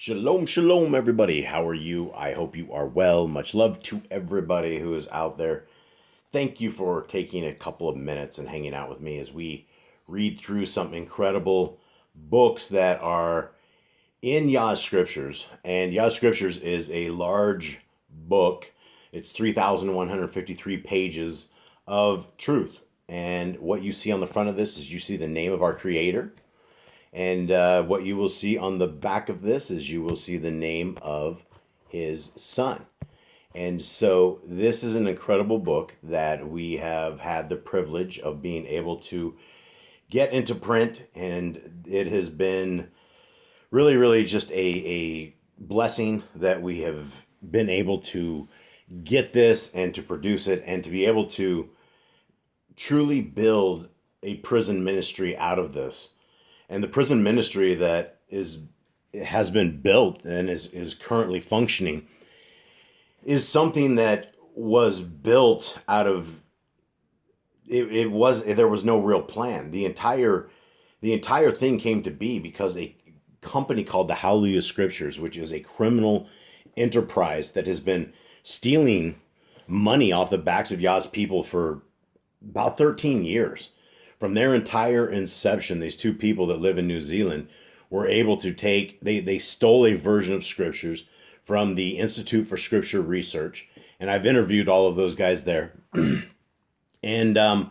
Shalom, shalom, everybody. How are you? I hope you are well. Much love to everybody who is out there. Thank you for taking a couple of minutes and hanging out with me as we read through some incredible books that are in Yah Scriptures. And Yah Scriptures is a large book. It's 3,153 pages of truth. And what you see on the front of this is you see the name of our Creator. And what you will see on the back of this is you will see the name of his son. And so this is an incredible book that we have had the privilege of being able to get into print. And it has been really, really just a blessing that we have been able to get this and to produce it and to be able to truly build a prison ministry out of this. And the prison ministry that has been built and is currently functioning is something that was built out of there was no real plan. The entire thing came to be because a company called the Yah Scriptures, which is a criminal enterprise that has been stealing money off the backs of Yah's people for about 13 years. From their entire inception, these two people that live in New Zealand were able to they stole a version of scriptures from the Institute for Scripture Research. And I've interviewed all of those guys there. And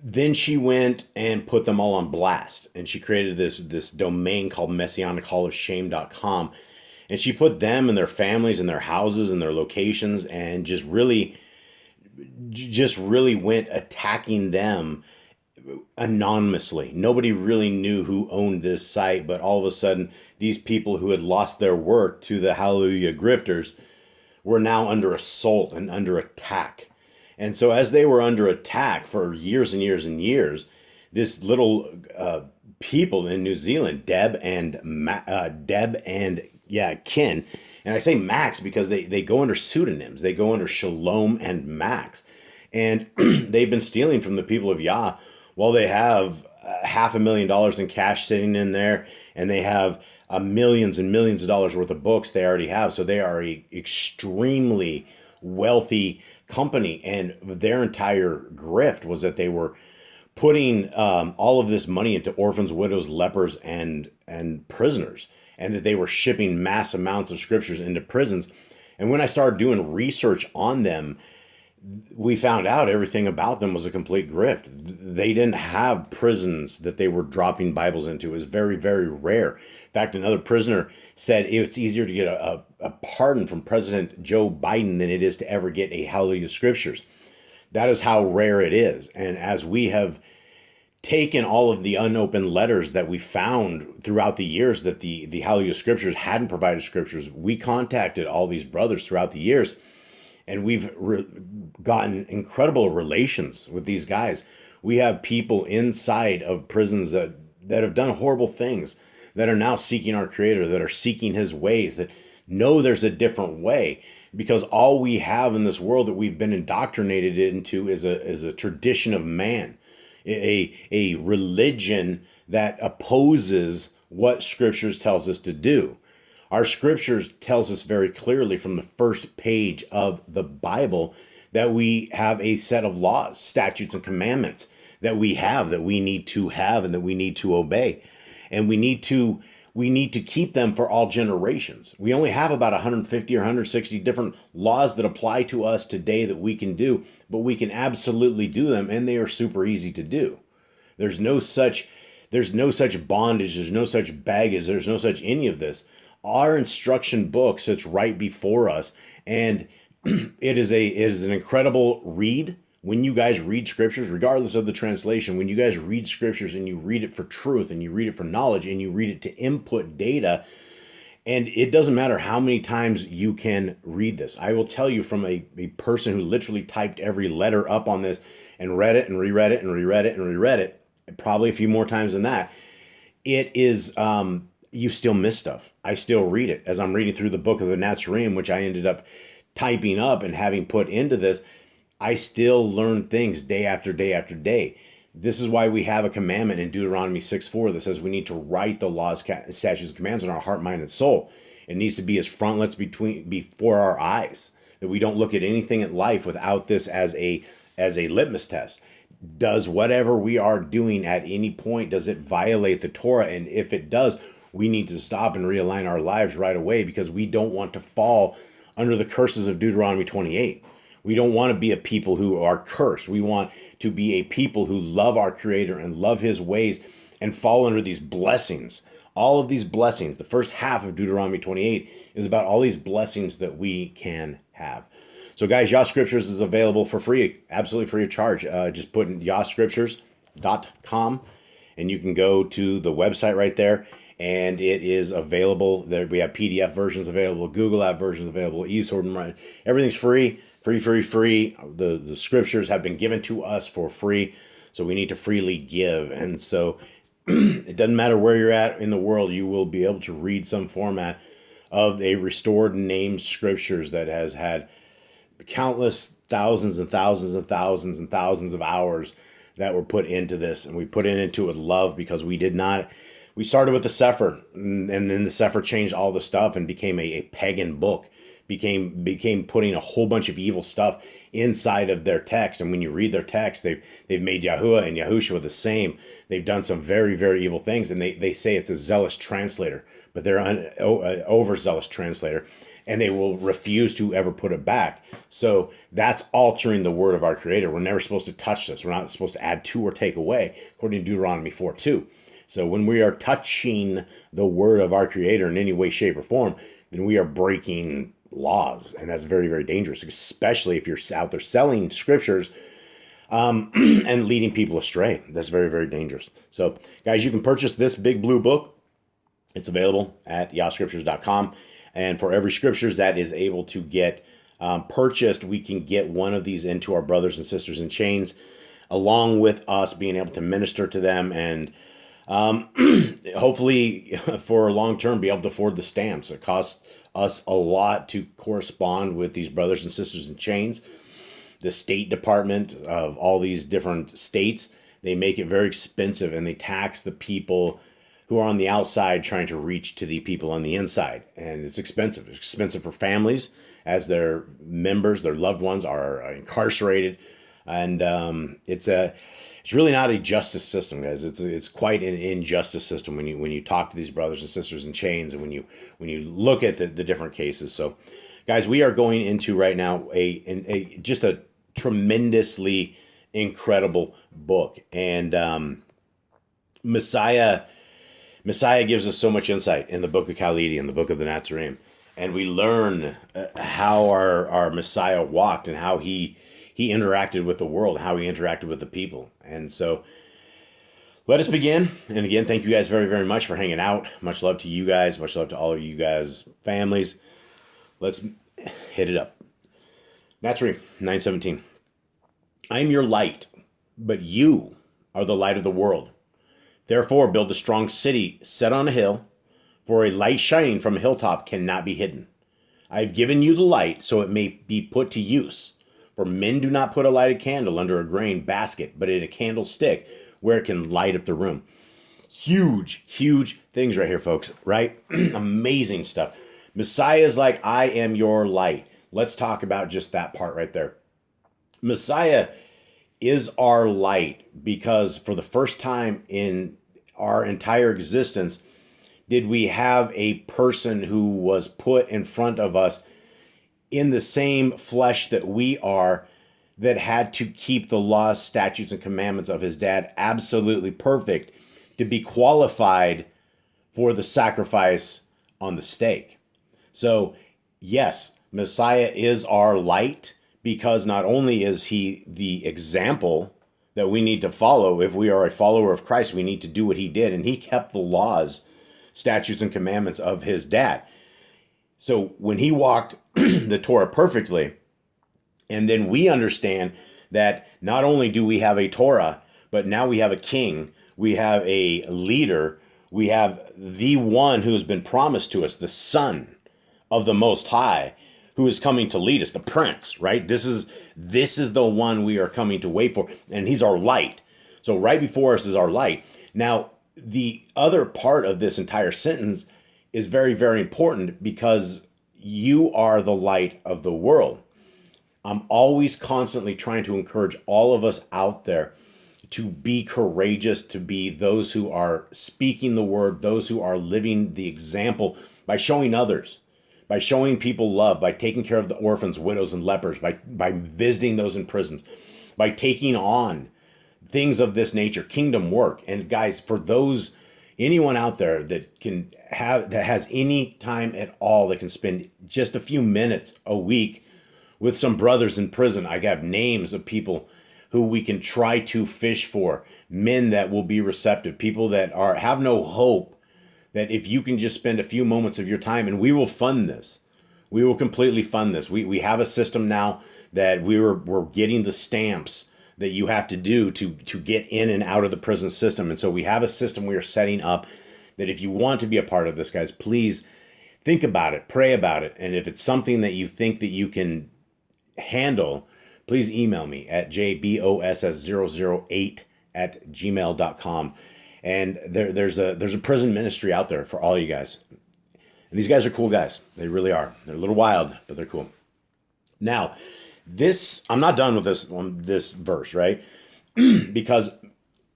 then she went and put them all on blast. And she created this domain called messianichallofshame.com. And she put them and their families and their houses and their locations and just really went attacking them anonymously. Nobody really knew who owned this site, but all of a sudden, these people who had lost their work to the Hallelujah grifters were now under assault and under attack. And so as they were under attack for years and years and years, this little people in New Zealand, Deb and Ken, and I say Max because they go under pseudonyms. They go under Shalom and Max. And they've been stealing from the people of Yah. Well, they have $500,000 in cash sitting in there, and they have millions and millions of dollars worth of books they already have. So they are a extremely wealthy company, and their entire grift was that they were putting all of this money into orphans, widows, lepers, and prisoners, and that they were shipping mass amounts of scriptures into prisons. And when I started doing research on them, we found out everything about them was a complete grift. They didn't have prisons that they were dropping Bibles into. It was very, very rare. In fact, another prisoner said it's easier to get a pardon from President Joe Biden than it is to ever get a Hallelujah Scriptures. That is how rare it is. And as we have taken all of the unopened letters that we found throughout the years that the Hallelujah Scriptures hadn't provided scriptures, we contacted all these brothers throughout the years. And we've gotten incredible relations with these guys. We have people inside of prisons that have done horrible things, that are now seeking our Creator, that are seeking His ways, that know there's a different way. Because all we have in this world that we've been indoctrinated into is a tradition of man, a religion that opposes what Scriptures tells us to do. Our Scriptures tells us very clearly from the first page of the Bible that we have a set of laws, statutes, and commandments that we need to have and that we need to obey. And we need to keep them for all generations. We only have about 150 or 160 different laws that apply to us today that we can do, but we can absolutely do them, and they are super easy to do. There's no such bondage, there's no such baggage, there's no such any of this. Our instruction book sits right before us, and it is an incredible read. When you guys read scriptures, regardless of the translation, when you guys read scriptures and you read it for truth and you read it for knowledge and you read it to input data, and it doesn't matter how many times you can read this. I will tell you from a person who literally typed every letter up on this and read it and reread it and reread it and reread it, probably a few more times than that. It is... you still miss stuff. I still read it as I'm reading through the book of the Nazarene, which I ended up typing up and having put into this. I still learn things day after day after day. This is why we have a commandment in Deuteronomy 6:4 that says we need to write the laws, statutes, and commands in our heart, mind, and soul. It needs to be as frontlets before our eyes, that we don't look at anything in life without this as a litmus test. Does whatever we are doing at any point, does it violate the Torah? And if it does, we need to stop and realign our lives right away, because we don't want to fall under the curses of Deuteronomy 28. We don't want to be a people who are cursed. We want to be a people who love our Creator and love His ways and fall under these blessings. All of these blessings, the first half of Deuteronomy 28 is about all these blessings that we can have. So guys, Yah Scriptures is available for free, absolutely free of charge. Just put in yahscriptures.com and you can go to the website right there, and it is available. There we have PDF versions available, Google app versions available, eSword, everything's free. The scriptures have been given to us for free, so we need to freely give. And so it doesn't matter where you're at in the world, you will be able to read some format of a restored named scriptures that has had countless thousands and thousands and thousands and thousands of hours that were put into this. And we put it into it with love, because we started with the Sefer, and then the Sefer changed all the stuff and became a pagan book. Became putting a whole bunch of evil stuff inside of their text. And when you read their text, they've made Yahuwah and Yahushua the same. They've done some very, very evil things, and they say it's a zealous translator, but they're an overzealous translator, and they will refuse to ever put it back. So that's altering the word of our Creator. We're never supposed to touch this. We're not supposed to add to or take away, according to Deuteronomy 4:2. So when we are touching the word of our Creator in any way, shape, or form, then we are breaking laws, and that's very, very dangerous, especially if you're out there selling scriptures and leading people astray. That's very, very dangerous. So guys, you can purchase this big blue book. It's available at yahscriptures.com, and for every scriptures that is able to get purchased, we can get one of these into our brothers and sisters in chains, along with us being able to minister to them, and hopefully for long term be able to afford the stamps. It costs us a lot to correspond with these brothers and sisters in chains. The State Department of all these different states, they make it very expensive, and they tax the people who are on the outside trying to reach to the people on the inside. And it's expensive. It's expensive for families as their members, their loved ones are incarcerated. And it's really not a justice system, guys. It's quite an injustice system when you talk to these brothers and sisters in chains, and when you look at the different cases. So, guys, we are going into right now just a tremendously incredible book, and Messiah gives us so much insight in the book of Khalidi, in the book of the Nazarene, and we learn how our Messiah walked and how he interacted with the world, how he interacted with the people. And so let us begin. And again, thank you guys very, very much for hanging out. Much love to you guys. Much love to all of you guys' families. Let's hit it up. Nazarene 9:17. I am your light, but you are the light of the world. Therefore, build a strong city set on a hill, for a light shining from a hilltop cannot be hidden. I have given you the light so it may be put to use. For men do not put a lighted candle under a grain basket, but in a candlestick where it can light up the room. Huge, huge things right here, folks, right? Amazing stuff. Messiah is like, I am your light. Let's talk about just that part right there. Messiah is our light, because for the first time in our entire existence, did we have a person who was put in front of us in the same flesh that we are, that had to keep the laws, statutes, and commandments of his dad absolutely perfect to be qualified for the sacrifice on the stake. So yes, Messiah is our light, because not only is he the example that we need to follow. If we are a follower of Christ, we need to do what he did, and he kept the laws, statutes, and commandments of his dad. So when he walked the Torah perfectly, and then we understand that not only do we have a Torah, but now we have a king, we have a leader, we have the one who has been promised to us, the Son of the Most High, who is coming to lead us, the Prince, right? This is the one we are coming to wait for, and he's our light. So right before us is our light. Now, the other part of this entire sentence is very, very important because you are the light of the world. I'm always constantly trying to encourage all of us out there to be courageous, to be those who are speaking the word, those who are living the example by showing others, by showing people love, by taking care of the orphans, widows, and lepers, by visiting those in prisons, by taking on things of this nature, kingdom work. And guys, for those, anyone out there that has any time at all, that can spend just a few minutes a week with some brothers in prison, I have names of people who we can try to fish for, men that will be receptive, people that have no hope, that if you can just spend a few moments of your time, and we will fund this. We will completely fund this. We have a system now that we're getting the stamps that you have to do to get in and out of the prison system. And so we have a system we are setting up that if you want to be a part of this, guys, please think about it, pray about it. And if it's something that you think that you can handle, please email me at jboss008@gmail.com. And there's a prison ministry out there for all you guys. And these guys are cool guys. They really are. They're a little wild, but they're cool. Now, I'm not done with this verse, right? Because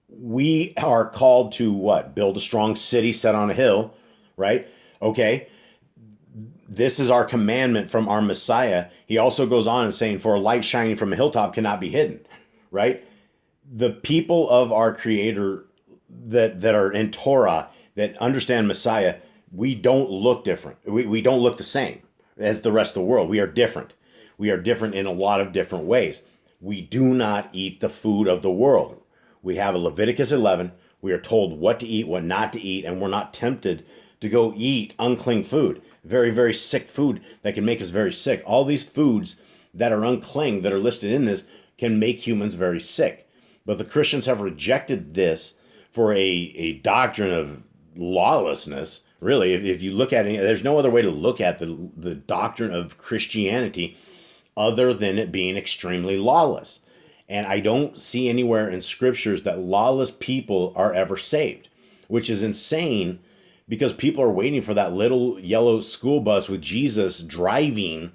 we are called to what? Build a strong city set on a hill, right? Okay. This is our commandment from our Messiah. He also goes on and saying, for a light shining from a hilltop cannot be hidden, right? The people of our Creator that are in Torah, that understand Messiah, we don't look different. We don't look the same as the rest of the world. We are different. We are different in a lot of different ways. We do not eat the food of the world. We have a Leviticus 11. We are told what to eat, what not to eat, and we're not tempted to go eat unclean food. Very, very sick food that can make us very sick. All these foods that are unclean, that are listed in this, can make humans very sick. But the Christians have rejected this for a doctrine of lawlessness. Really, if you look at it, there's no other way to look at the doctrine of Christianity other than it being extremely lawless. And I don't see anywhere in scriptures that lawless people are ever saved, which is insane, because people are waiting for that little yellow school bus with Jesus driving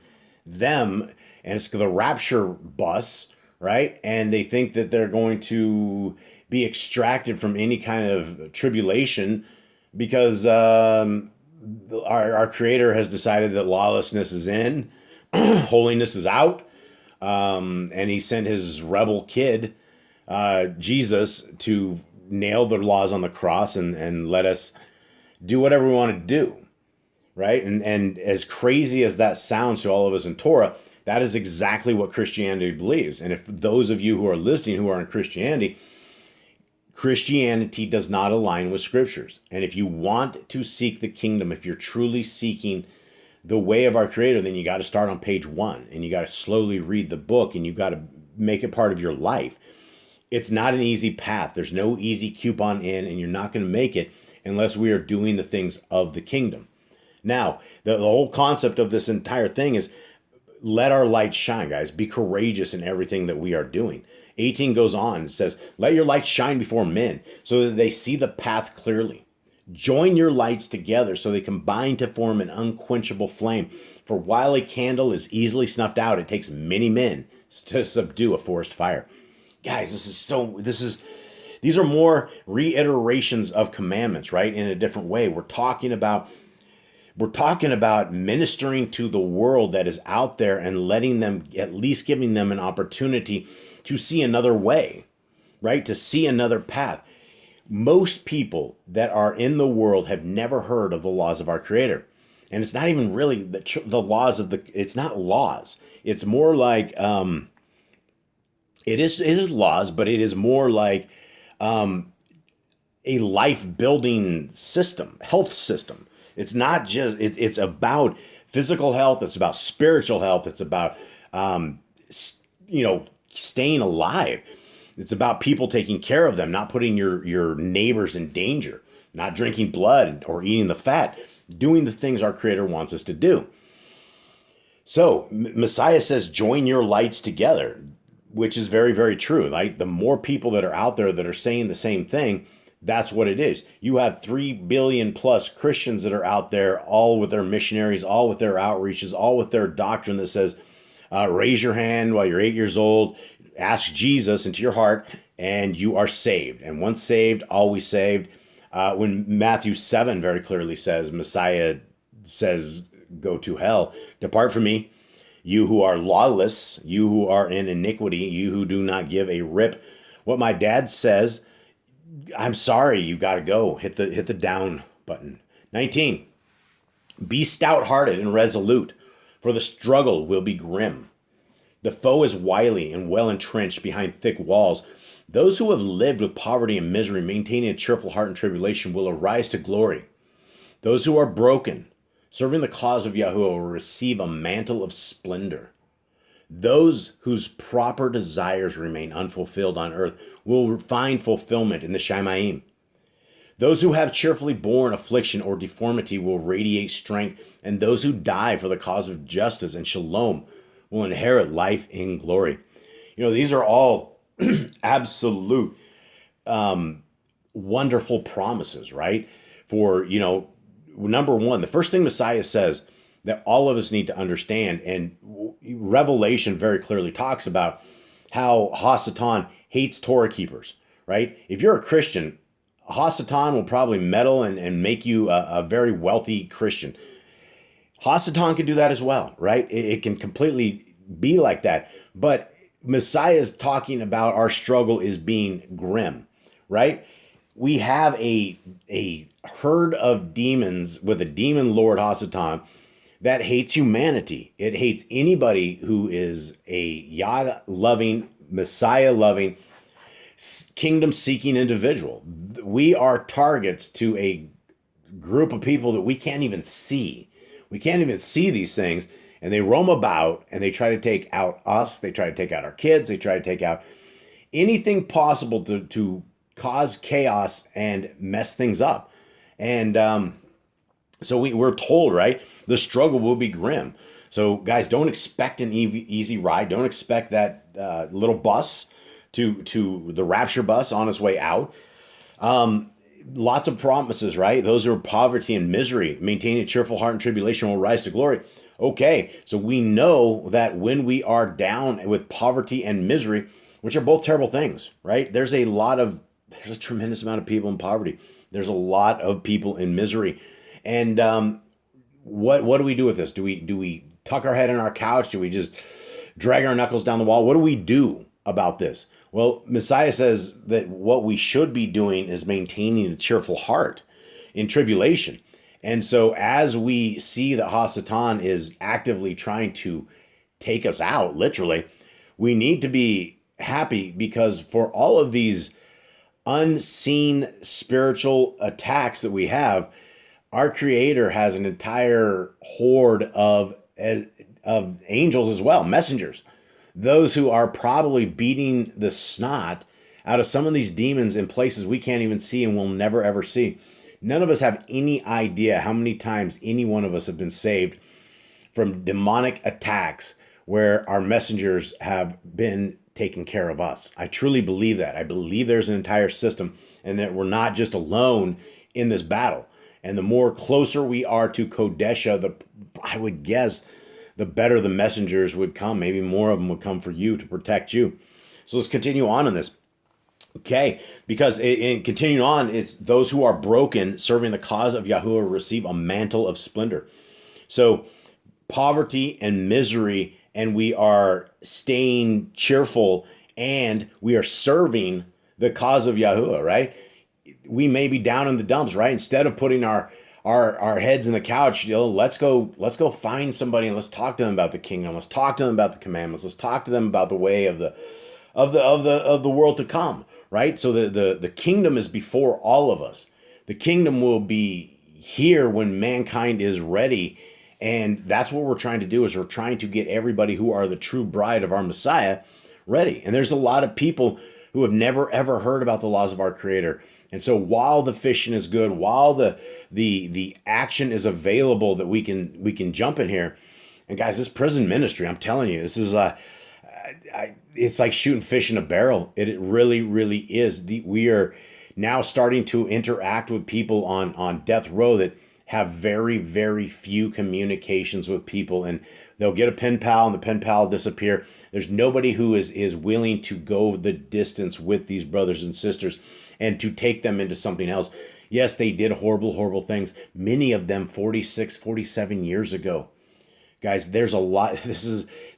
them, and it's the rapture bus, right? And they think that they're going to be extracted from any kind of tribulation because our Creator has decided that lawlessness is in, holiness is out, and He sent His rebel kid, Jesus, to nail the laws on the cross and let us do whatever we want to do, right? And as crazy as that sounds to all of us in Torah, that is exactly what Christianity believes. And if those of you who are listening who are in Christianity does not align with scriptures. And if you want to seek the kingdom, if you're truly seeking the way of our Creator, then you got to start on page 1, and you got to slowly read the book, and you got to make it part of your life. It's not an easy path. There's no easy coupon in, and you're not going to make it unless we are doing the things of the kingdom. Now, the whole concept of this entire thing is let our light shine, guys. Be courageous in everything that we are doing. 18 goes on and says, let your light shine before men so that they see the path clearly. Join your lights together so they combine to form an unquenchable flame. For while a candle is easily snuffed out, it takes many men to subdue a forest fire. Guys, these are more reiterations of commandments, right? In a different way. We're talking about ministering to the world that is out there and letting them, at least giving them an opportunity to see another way, right? To see another path. Most people that are in the world have never heard of the laws of our Creator. And it's not even really the laws of it's not laws. It's more like, it is laws, but it is more like a life-building system, health system. It's not just, it's about physical health. It's about spiritual health. It's about, staying alive. It's about people taking care of them, not putting your neighbors in danger, not drinking blood or eating the fat, doing the things our Creator wants us to do. So Messiah says, join your lights together. which is very, very true. Like the more people that are out there that are saying the same thing, that's what it is. You have 3 billion plus Christians that are out there, all with their missionaries, all with their outreaches, all with their doctrine that says, raise your hand while you're 8 years old, ask Jesus into your heart, and you are saved. And once saved, always saved. When Matthew 7 very clearly says, Messiah says, go to hell, depart from me, you who are lawless, you who are in iniquity, you who do not give a rip what my dad says. I'm sorry, you got to go. Hit the down button. 19. Be stout-hearted and resolute, for the struggle will be grim. The foe is wily and well entrenched behind thick walls. Those who have lived with poverty and misery, maintaining a cheerful heart in tribulation, will arise to glory. Those who are broken, serving the cause of Yahuwah, will receive a mantle of splendor. Those whose proper desires remain unfulfilled on earth will find fulfillment in the Shamayim. Those who have cheerfully borne affliction or deformity will radiate strength, and those who die for the cause of justice and shalom will inherit life in glory. These are all absolute wonderful promises, right? For, number one, the first thing Messiah says that all of us need to understand, and Revelation very clearly talks about how Hasatan hates Torah keepers, right? If you're a Christian, Hasatan will probably meddle and make you a very wealthy Christian. Hasatan can do that as well, right? It can completely be like that. But Messiah is talking about our struggle is being grim, right? We have a herd of demons with a demon lord, Hasatan, that hates humanity. It hates anybody who is a Yah-loving, Messiah-loving, kingdom-seeking individual. We are targets to a group of people that we can't even see. We can't even see these things, and they roam about, and they try to take out us. They try to take out our kids. They try to take out anything possible to cause chaos and mess things up. And so we're told, right, the struggle will be grim. So guys, don't expect an easy ride. Don't expect that little bus to the rapture bus on its way out. Lots of promises, right? Those who are poverty and misery, maintaining a cheerful heart in tribulation, will rise to glory. Okay, so we know that when we are down with poverty and misery, which are both terrible things, right? There's a tremendous amount of people in poverty. There's a lot of people in misery. And what do we do with this? Do we tuck our head in our couch? Do we just drag our knuckles down the wall? What do we do about this? Well, Messiah says that what we should be doing is maintaining a cheerful heart in tribulation. And so as we see that Hasatan is actively trying to take us out, literally, we need to be happy, because for all of these unseen spiritual attacks that we have, our Creator has an entire horde of angels as well, messengers, those who are probably beating the snot out of some of these demons in places we can't even see and will never, ever see. None of us have any idea how many times any one of us have been saved from demonic attacks where our messengers have been taking care of us. I truly believe that. I believe there's an entire system, and that we're not just alone in this battle. And the more closer we are to Kodesha, I would guess the better the messengers would come. Maybe more of them would come for you to protect you. So let's continue on in this. Okay, because in continuing on, it's those who are broken, serving the cause of Yahuwah, receive a mantle of splendor. So poverty and misery, and we are staying cheerful, and we are serving the cause of Yahuwah, right? We may be down in the dumps, right? Instead of putting our heads in the couch, let's go find somebody and let's talk to them about the kingdom. Let's talk to them about the commandments. Let's talk to them about the way of the world to come, right? So the kingdom is before all of us. The kingdom will be here when mankind is ready, and that's what we're trying to do. Is we're trying to get everybody who are the true bride of our Messiah ready. And there's a lot of people who have never ever heard about the laws of our Creator. And so while the fishing is good, while the action is available that we can jump in here, and guys, this prison ministry, I'm telling you, this is it's like shooting fish in a barrel. It really, really is. We are now starting to interact with people on death row that have very, very few communications with people, and they'll get a pen pal and the pen pal will disappear. There's nobody who is willing to go the distance with these brothers and sisters and to take them into something else. Yes, they did horrible, horrible things. Many of them 46, 47 years ago. Guys, there's a lot. This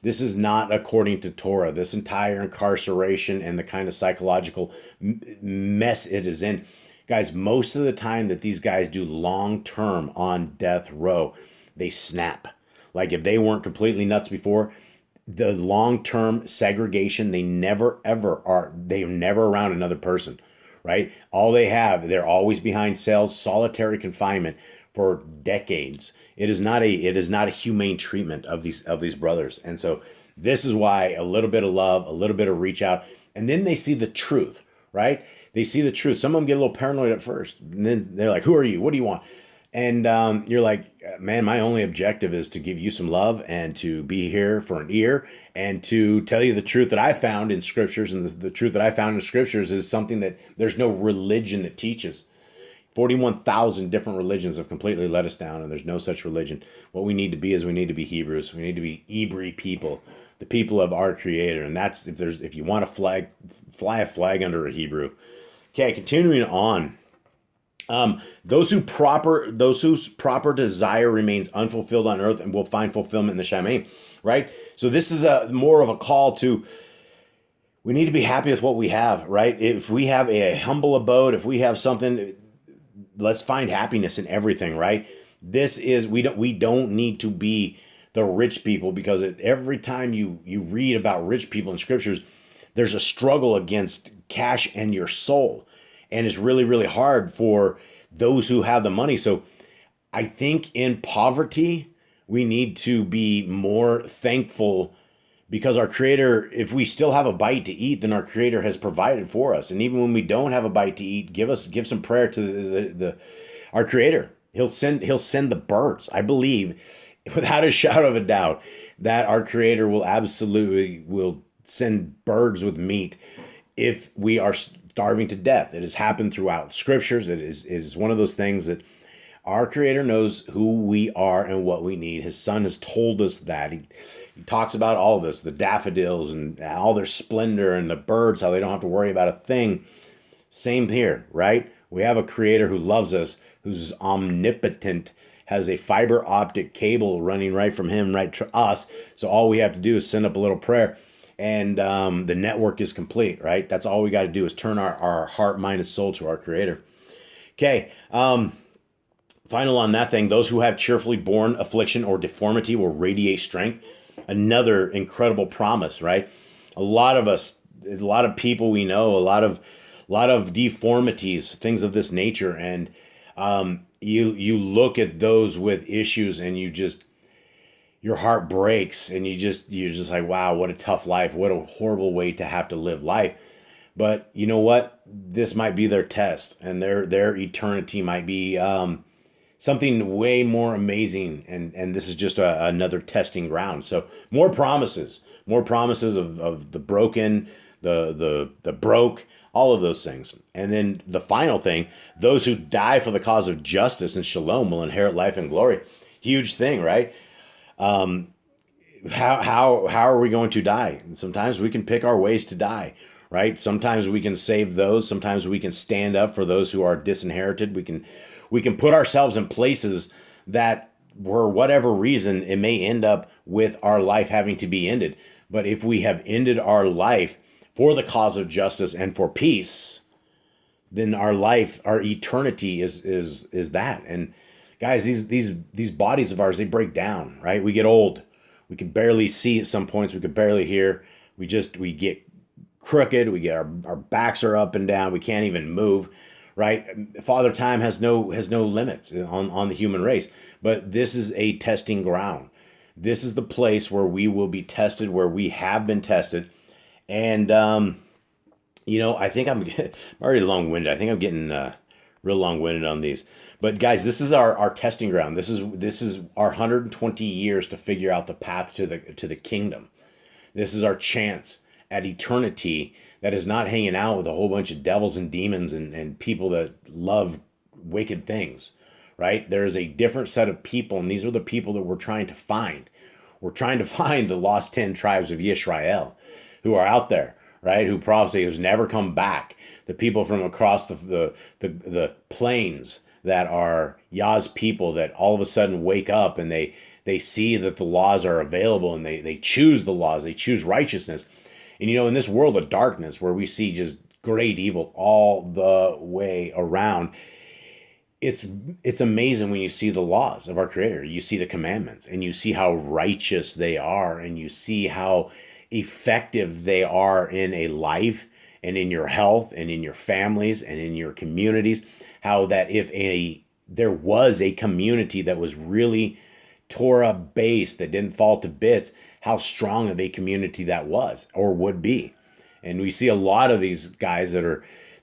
is not according to Torah. This entire incarceration and the kind of psychological mess it is in. Guys, most of the time that these guys do long term on death row, they snap. Like if they weren't completely nuts before, the long term segregation, they never ever are. They're never around another person, right? All they have, they're always behind cells, solitary confinement for decades. It is not a humane treatment of these brothers. And so this is why a little bit of love, a little bit of reach out, and then they see the truth, right? They see the truth. Some of them get a little paranoid at first, and then they're like, "Who are you? What do you want?" And you're like, "Man, my only objective is to give you some love and to be here for an ear and to tell you the truth that I found in scriptures." And the truth that I found in scriptures is something that there's no religion that teaches. 41,000 different religions have completely let us down, and there's no such religion. What we need to be is we need to be Hebrews. We need to be Hebrew people, the people of our Creator. And that's if you want a flag, fly a flag under a Hebrew. Okay, continuing on. Those whose proper desire remains unfulfilled on earth and will find fulfillment in the Shamayim, right? So this is more of a call to, we need to be happy with what we have, right? If we have a humble abode, if we have something, let's find happiness in everything, right? This is, we don't need to be the rich people, because every time you read about rich people in scriptures, there's a struggle against cash and your soul. And it's really, really hard for those who have the money. So I think in poverty, we need to be more thankful, because our Creator, if we still have a bite to eat, then our Creator has provided for us. And even when we don't have a bite to eat, give some prayer to our Creator. He'll send the birds. I believe, without a shadow of a doubt, that our Creator will send birds with meat if we are starving to death. It has happened throughout scriptures. It is one of those things that our Creator knows who we are and what we need. His Son has told us that. He talks about all of this, the daffodils and all their splendor, and the birds, how they don't have to worry about a thing. Same here, right? We have a Creator who loves us, who's omnipotent, has a fiber optic cable running right from Him right to us. So all we have to do is send up a little prayer, and the network is complete, right? That's all we got to do is turn our heart, mind, and soul to our Creator. Okay, final on that thing, those who have cheerfully borne affliction or deformity will radiate strength. Another incredible promise, right? A lot of people we know, a lot of deformities, things of this nature, and you look at those with issues, and your heart breaks, and you're just like, wow, what a tough life, what a horrible way to have to live life. But you know what? This might be their test, and their eternity might be something way more amazing, and this is just another testing ground. So more promises of the broken, the broke, all of those things. And then the final thing, those who die for the cause of justice and shalom will inherit life and glory. Huge thing, right? How are we going to die? And sometimes we can pick our ways to die, right? Sometimes we can save those. Sometimes we can stand up for those who are disinherited. We can put ourselves in places that, for whatever reason, it may end up with our life having to be ended. But if we have ended our life for the cause of justice and for peace, then our life, our eternity is that. And guys, these bodies of ours, they break down, right? We get old. We can barely see at some points. We can barely hear. We get crooked. Our backs are up and down. We can't even move, right? Father Time has no limits on the human race. But this is a testing ground. This is the place where we will be tested, where we have been tested. And, I think I'm already long-winded. I think I'm getting real long-winded on these. But guys, this is our testing ground. This is our 120 years to figure out the path to the kingdom. This is our chance at eternity that is not hanging out with a whole bunch of devils and demons and people that love wicked things, right? There is a different set of people, and these are the people that we're trying to find. We're trying to find the lost 10 tribes of Yisrael who are out there, right? Who prophecy has never come back. The people from across the plains that are Yah's people that all of a sudden wake up and they see that the laws are available and they choose the laws. They choose righteousness. And, in this world of darkness where we see just great evil all the way around, it's amazing when you see the laws of our Creator. You see the commandments and you see how righteous they are and you see how effective they are in a life and in your health and in your families and in your communities. How that if there was a community that was really Torah based, that didn't fall to bits, how strong of a community that was or would be. And we see a lot of these guys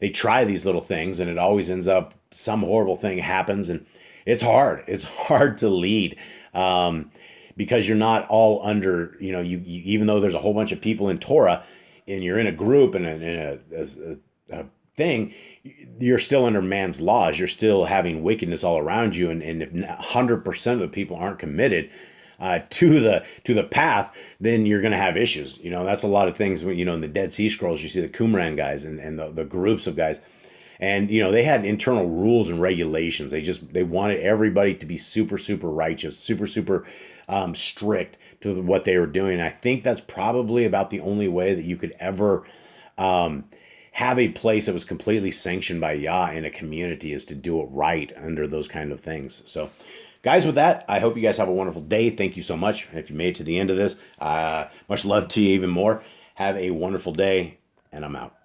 they try these little things and it always ends up some horrible thing happens, and it's hard. It's hard to lead because you're not all under, you even though there's a whole bunch of people in Torah and you're in a group and in a thing, you're still under man's laws. You're still having wickedness all around you. And if 100% of the people aren't committed to the path, then you're going to have issues. That's a lot of things, in the Dead Sea Scrolls, you see the Qumran guys and the groups of guys. And, they had internal rules and regulations. They wanted everybody to be super, super righteous, super, super strict to what they were doing. And I think that's probably about the only way that you could ever have a place that was completely sanctioned by Yah in a community, is to do it right under those kind of things. So, guys, with that, I hope you guys have a wonderful day. Thank you so much. If you made it to the end of this, much love to you even more. Have a wonderful day, and I'm out.